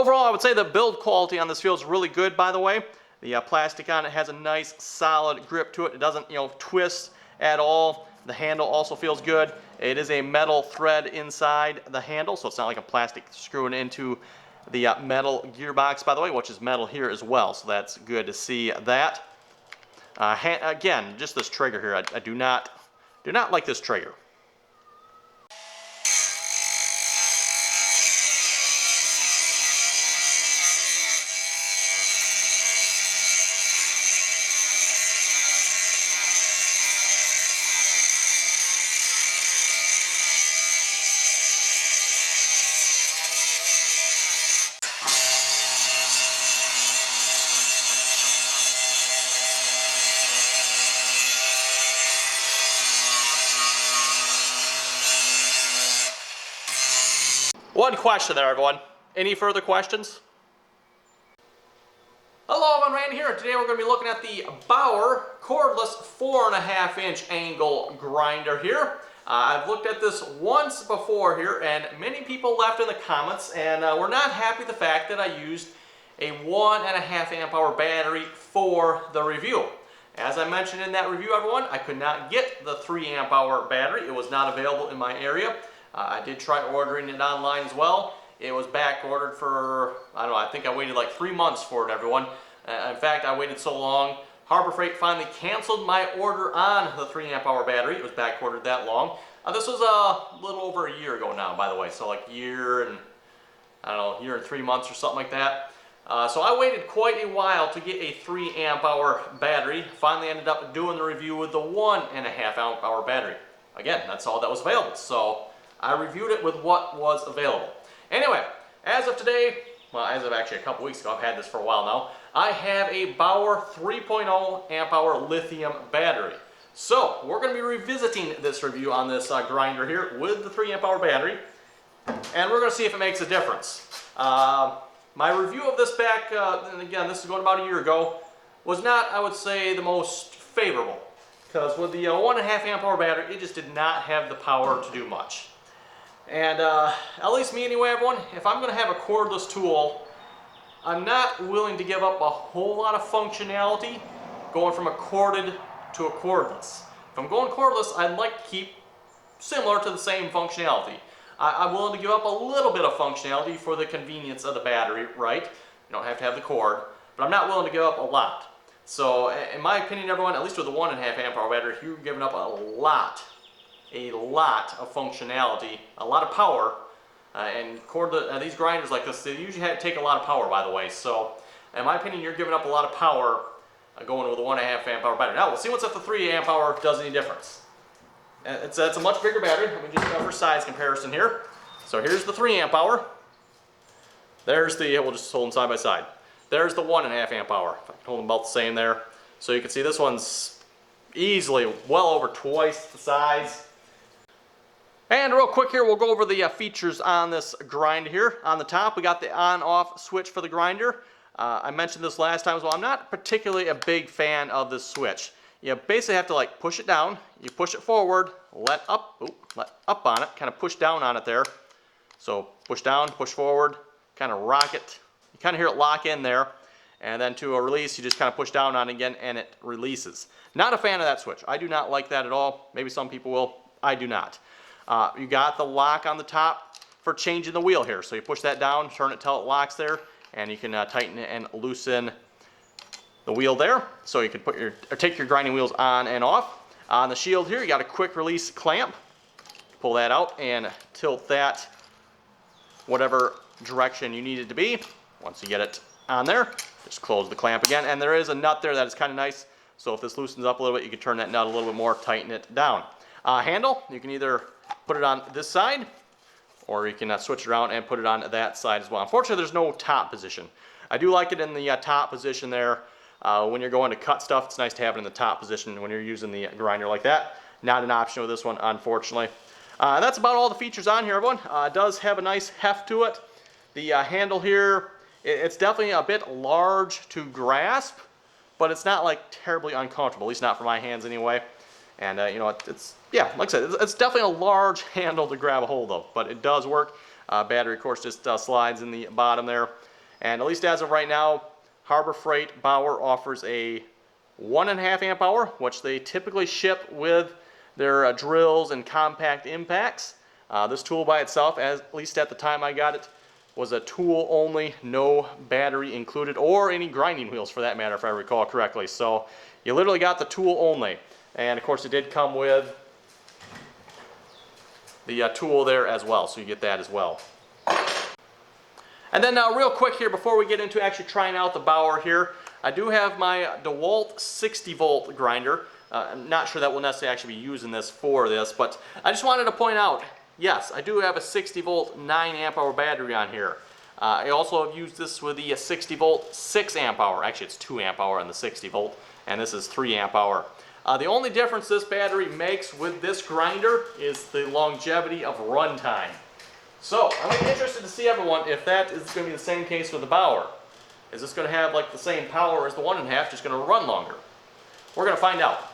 overall, I would say the build quality on this feels really good, by the way. The plastic on it has a nice solid grip to it. It doesn't, twist at all. The handle also feels good. It is a metal thread inside the handle, so it's not like a plastic screwing into the metal gearbox, by the way, which is metal here as well, so that's good to see that. Again, just this trigger here, I do not like this trigger. One question there, everyone. Any further questions? Hello, I'm Randy here, and today we're going to be looking at the Bauer cordless 4.5-inch angle grinder here. I've looked at this once before here, and many people left in the comments, and were not happy with the fact that I used a 1.5 amp hour battery for the review. As I mentioned in that review, everyone, I could not get the 3 amp hour battery. It was not available in my area. I did try ordering it online as well. It was back ordered for, I don't know, I think I waited like 3 months for it, everyone. In fact, I waited so long, Harbor Freight finally canceled my order on the 3 amp hour battery. It was back ordered that long. This was a little over a year ago now, by the way. So like year and 3 months or something like that. So I waited quite a while to get a 3 amp hour battery. Finally ended up doing the review with the 1.5 amp hour battery. Again, that's all that was available. So I reviewed it with what was available. Anyway, as of today, well, as of actually a couple weeks ago, I've had this for a while now, I have a Bauer 3.0 amp hour lithium battery. So we're going to be revisiting this review on this grinder here with the 3 amp hour battery, and we're going to see if it makes a difference. My review of this back, and again, this is going about a year ago, was not, I would say, the most favorable, because with the 1.5 amp hour battery, it just did not have the power to do much. And at least me anyway, everyone, if I'm going to have a cordless tool, I'm not willing to give up a whole lot of functionality going from a corded to a cordless. If I'm going cordless, I'd like to keep similar to the same functionality. I'm willing to give up a little bit of functionality for the convenience of the battery, right? You don't have to have the cord, but I'm not willing to give up a lot. So in my opinion, everyone, at least with the 1.5 amp hour battery, you're giving up a lot of functionality, a lot of power, and these grinders like this, they usually take a lot of power, by the way. So in my opinion, you're giving up a lot of power going with a 1.5 amp hour battery. Now we'll see what's if the 3 amp hour does any difference. It's a much bigger battery. Let me just go for size comparison here. So here's the 3 amp hour. There's the, we'll just hold them side by side. There's the 1.5 amp hour. If I can hold them both the same there. So you can see this one's easily well over twice the size. And real quick here, we'll go over the features on this grinder here. On the top, we got the on-off switch for the grinder. I mentioned this last time as well. I'm not particularly a big fan of this switch. You basically have to like push it down, you push it forward, let up on it, kind of push down on it there. So push down, push forward, kind of rock it. You kind of hear it lock in there. And then to a release, you just kind of push down on it again and it releases. Not a fan of that switch. I do not like that at all. Maybe some people will. I do not. You got the lock on the top for changing the wheel here. So you push that down, turn it till it locks there, and you can tighten it and loosen the wheel there. So you can take your grinding wheels on and off. On the shield here, you got a quick release clamp. Pull that out and tilt that whatever direction you need it to be. Once you get it on there, just close the clamp again. And there is a nut there that is kind of nice. So if this loosens up a little bit, you can turn that nut a little bit more, tighten it down. Handle, you can either put it on this side, or you can switch it around and put it on that side as well. Unfortunately, there's no top position. I do like it in the top position there. When you're going to cut stuff, it's nice to have it in the top position when you're using the grinder like that. Not an option with this one, unfortunately. That's about all the features on here, everyone. It does have a nice heft to it. The handle here, it's definitely a bit large to grasp, but it's not like terribly uncomfortable, at least not for my hands anyway. And you know, yeah, like I said, it's definitely a large handle to grab a hold of, but it does work. Battery, of course, just slides in the bottom there. And at least as of right now, Harbor Freight Bauer offers a 1.5 amp hour, which they typically ship with their drills and compact impacts. This tool by itself, at least at the time I got it, was a tool only, no battery included, or any grinding wheels for that matter, if I recall correctly. So you literally got the tool only. And of course it did come with the tool there as well, so you get that as well. And then real quick here, before we get into actually trying out the Bauer here, I do have my DeWalt 60 volt grinder. I'm not sure that we'll necessarily actually be using this for this, but I just wanted to point out, yes, I do have a 60 volt 9 amp hour battery on here. I also have used this with the 60 volt 6 amp hour. Actually, it's 2 amp hour on the 60 volt, and this is 3 amp hour. The only difference this battery makes with this grinder is the longevity of runtime. So, I'm interested to see, everyone, if that is going to be the same case with the Bauer. Is this going to have like the same power as the 1.5, just going to run longer? We're going to find out.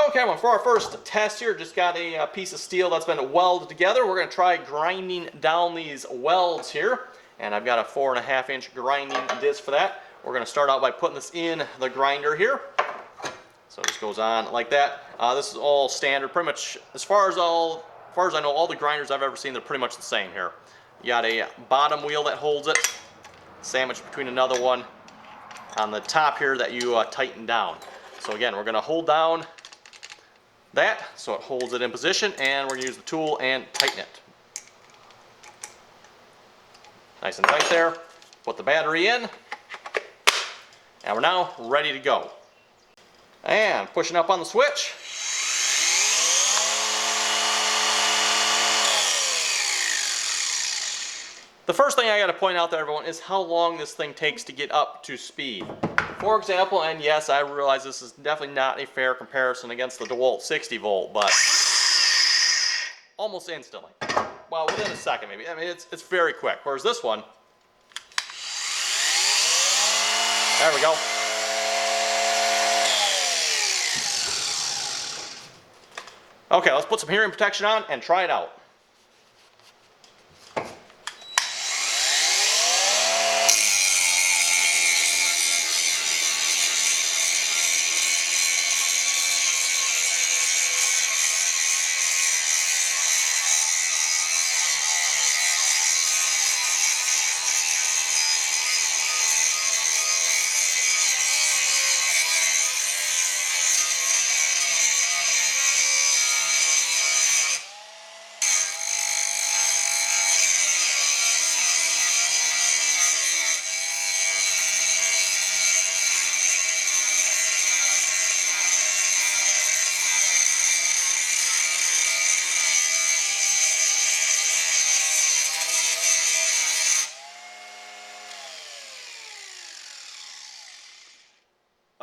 Okay, well, for our first test here, just got a piece of steel that's been welded together. We're going to try grinding down these welds here. And I've got a 4.5 inch grinding disc for that. We're going to start out by putting this in the grinder here. So it just goes on like that. This is all standard, pretty much, as far as I know, all the grinders I've ever seen, they're pretty much the same here. You got a bottom wheel that holds it, sandwiched between another one on the top here that you tighten down. So again, we're going to hold down that so it holds it in position, and we're going to use the tool and tighten it. Nice and tight there. Put the battery in, and we're now ready to go. And pushing up on the switch. The first thing I got to point out to everyone is how long this thing takes to get up to speed. For example, and yes, I realize this is definitely not a fair comparison against the DeWalt 60 volt, but almost instantly. Well, within a second maybe. I mean, it's very quick. Whereas this one, there we go. Okay, let's put some hearing protection on and try it out.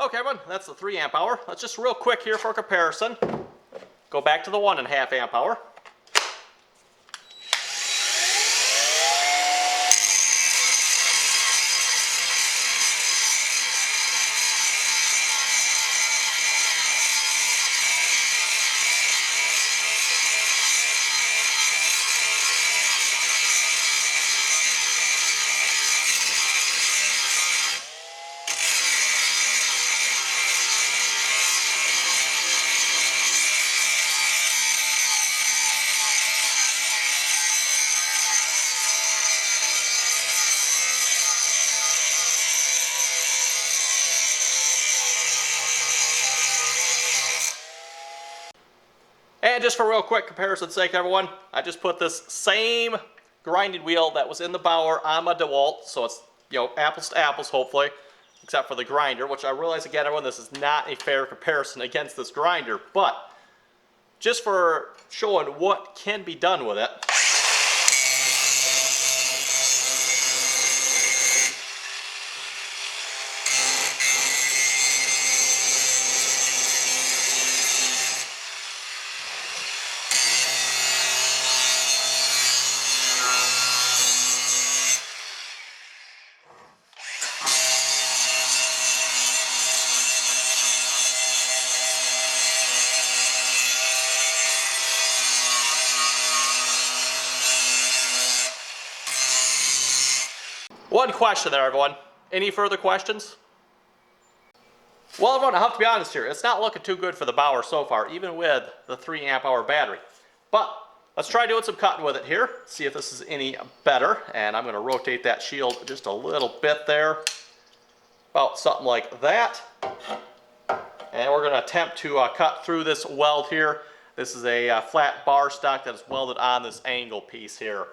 Okay, everyone, that's the 3 amp hour. Let's just real quick here for comparison. Go back to the 1.5 amp hour. And just for real quick comparison's sake, everyone, I just put this same grinding wheel that was in the Bauer on my DeWalt, so it's, you know, apples to apples, hopefully, except for the grinder, which I realize, again, everyone, this is not a fair comparison against this grinder, but just for showing what can be done with it. One question there, everyone. Any further questions? Well, everyone, I have to be honest here. It's not looking too good for the Bauer so far, even with the 3 amp hour battery. But let's try doing some cutting with it here, see if this is any better. And I'm going to rotate that shield just a little bit there, about something like that. And we're going to attempt to cut through this weld here. This is a flat bar stock that is welded on this angle piece here.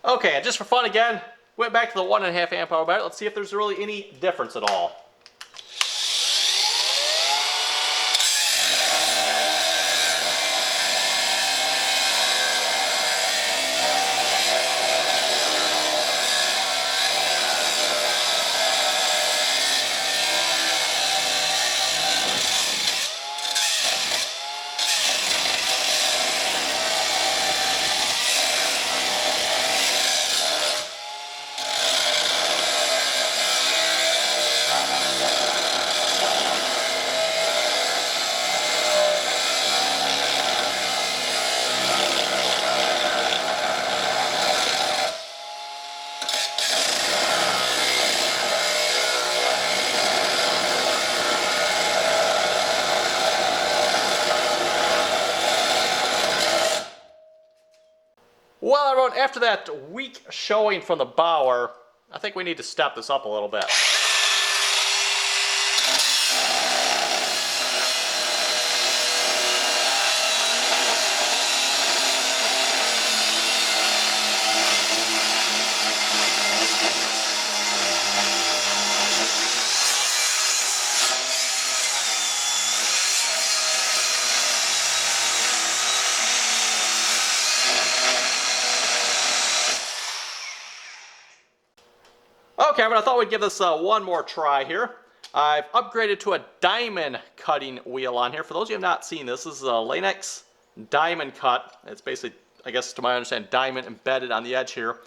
Okay, and just for fun again, went back to the 1.5 amp hour battery. Let's see if there's really any difference at all. Well, everyone, after that weak showing from the Bauer, I think we need to step this up a little bit. Okay, I thought we'd give this one more try here. I've upgraded to a diamond cutting wheel on here. For those of you who have not seen this, this is a Lanex diamond cut. It's basically, I guess to my understanding, diamond embedded on the edge here.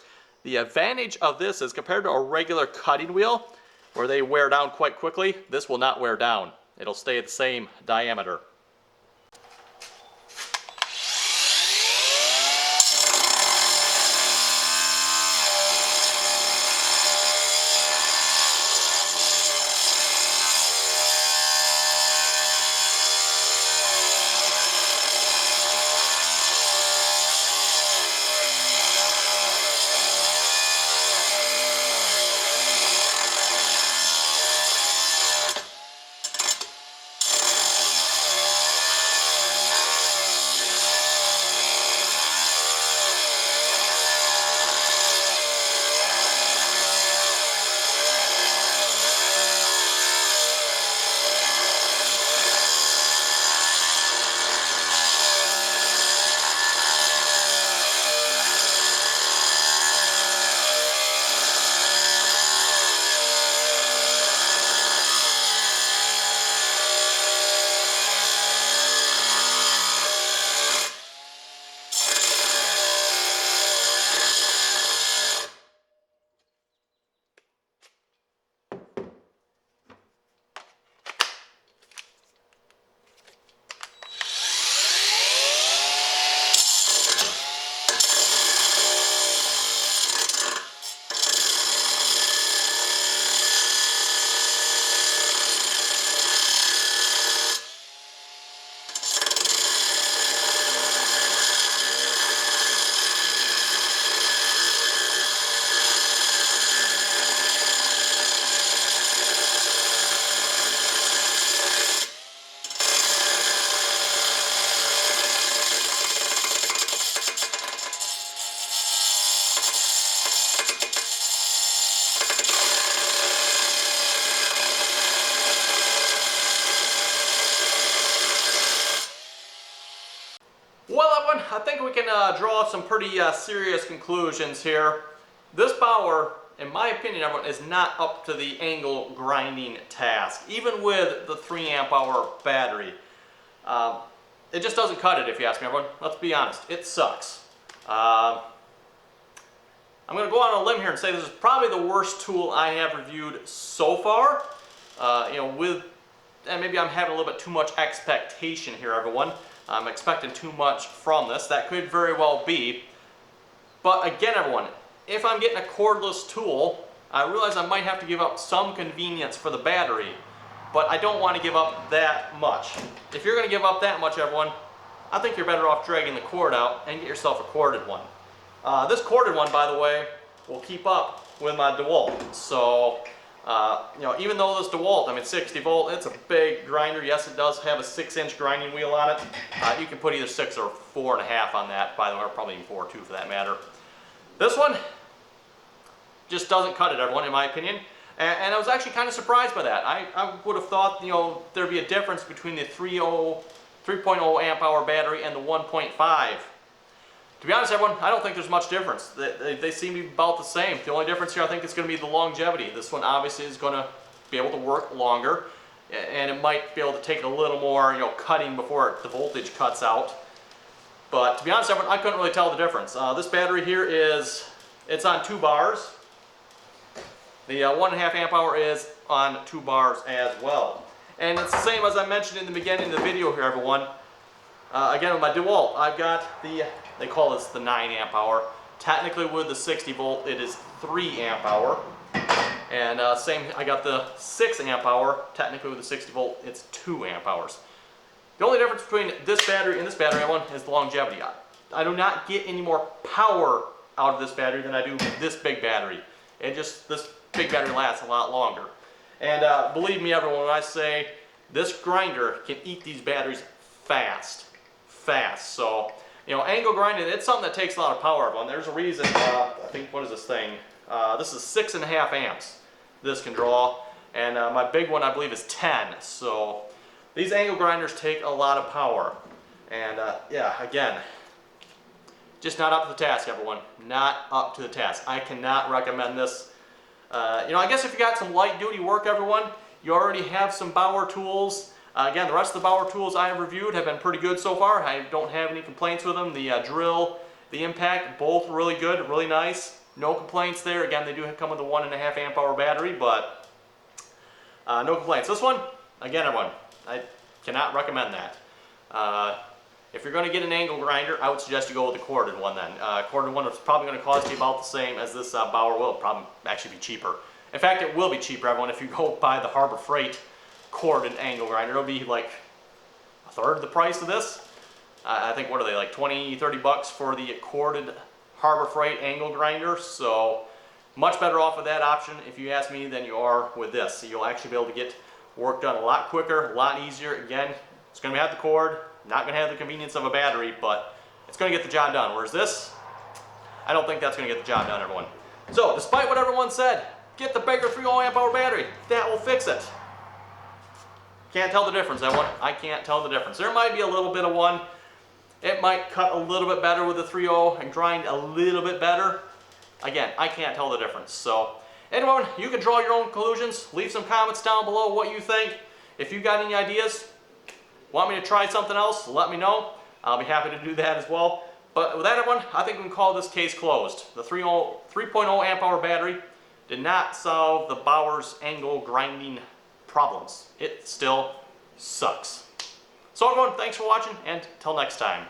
The advantage of this is compared to a regular cutting wheel, where they wear down quite quickly, this will not wear down. It'll stay at the same diameter. everyone, I think we can draw some pretty serious conclusions here. This Bauer, in my opinion, everyone, is not up to the angle grinding task, even with the 3 amp hour battery. It just doesn't cut it, if you ask me, everyone. Let's be honest, it sucks. I'm going to go on a limb here and say this is probably the worst tool I have reviewed so far. And maybe I'm having a little bit too much expectation here, everyone. I'm expecting too much from this. That could very well be. But again, everyone, if I'm getting a cordless tool, I realize I might have to give up some convenience for the battery, but I don't want to give up that much. If you're going to give up that much, everyone, I think you're better off dragging the cord out and get yourself a corded one. This corded one, by the way, will keep up with my DeWalt. So, even though this DeWalt, I mean 60 volt, it's a big grinder. Yes, it does have a 6-inch grinding wheel on it. You can put either 6 or 4.5 on that, by the way, or probably even 4 too for that matter. This one just doesn't cut it, everyone, in my opinion. And I was actually kind of surprised by that. I would have thought, there'd be a difference between the 3.0 amp hour battery and the 1.5. To be honest, everyone, I don't think there's much difference. They seem to be about the same. The only difference here, I think, is going to be the longevity. This one obviously is going to be able to work longer, and it might be able to take a little more, cutting before the voltage cuts out. But to be honest, everyone, I couldn't really tell the difference. This battery here it's on 2 bars. The 1.5 amp hour is on 2 bars as well. And it's the same as I mentioned in the beginning of the video here, everyone. Again, with my DeWalt, I've got they call this the 9 amp hour. Technically with the 60 volt, it is 3 amp hour. And I got the 6 amp hour. Technically with the 60 volt, it's 2 amp hours. The only difference between this battery and this battery, everyone, is the longevity. I do not get any more power out of this battery than I do with this big battery. This big battery lasts a lot longer. And believe me, everyone, when I say this grinder can eat these batteries fast. So, angle grinding, it's something that takes a lot of power, everyone. There's a reason, I think, what is this thing? This is 6.5 amps this can draw. And my big one, I believe, is 10. So, these angle grinders take a lot of power. And, yeah, again, just not up to the task, everyone. Not up to the task. I cannot recommend this. I guess if you got some light duty work, everyone, you already have some Bauer tools. Again, the rest of the Bauer tools I have reviewed have been pretty good so far. I don't have any complaints with them. The drill, the impact, both really good, really nice. No complaints there. Again, they do come with a 1.5 amp hour battery, but no complaints. This one, again, everyone, I cannot recommend that. If you're going to get an angle grinder, I would suggest you go with the corded one then. Corded one is probably going to cost you about the same as this Bauer will. It'll probably actually be cheaper. In fact, it will be cheaper, everyone, if you go buy the Harbor Freight corded angle grinder. It'll be like a third of the price of this. I think, what are they, like 20, 30 bucks for the corded Harbor Freight angle grinder. So much better off with that option, if you ask me, than you are with this. So you'll actually be able to get work done a lot quicker, a lot easier. Again, it's going to have the cord, not going to have the convenience of a battery, but it's going to get the job done. Whereas this, I don't think that's going to get the job done, everyone. So despite what everyone said, get the bigger 3.0 amp hour battery. That will fix it. Can't tell the difference, everyone. I can't tell the difference. There might be a little bit of one. It might cut a little bit better with the 3.0 and grind a little bit better. Again, I can't tell the difference. So, anyone, you can draw your own conclusions. Leave some comments down below what you think. If you got any ideas, want me to try something else, let me know. I'll be happy to do that as well. But with that, everyone, I think we can call this case closed. The 3.0 amp hour battery did not solve the Bauer's angle grinding problems. It still sucks. So everyone, thanks for watching, and till next time.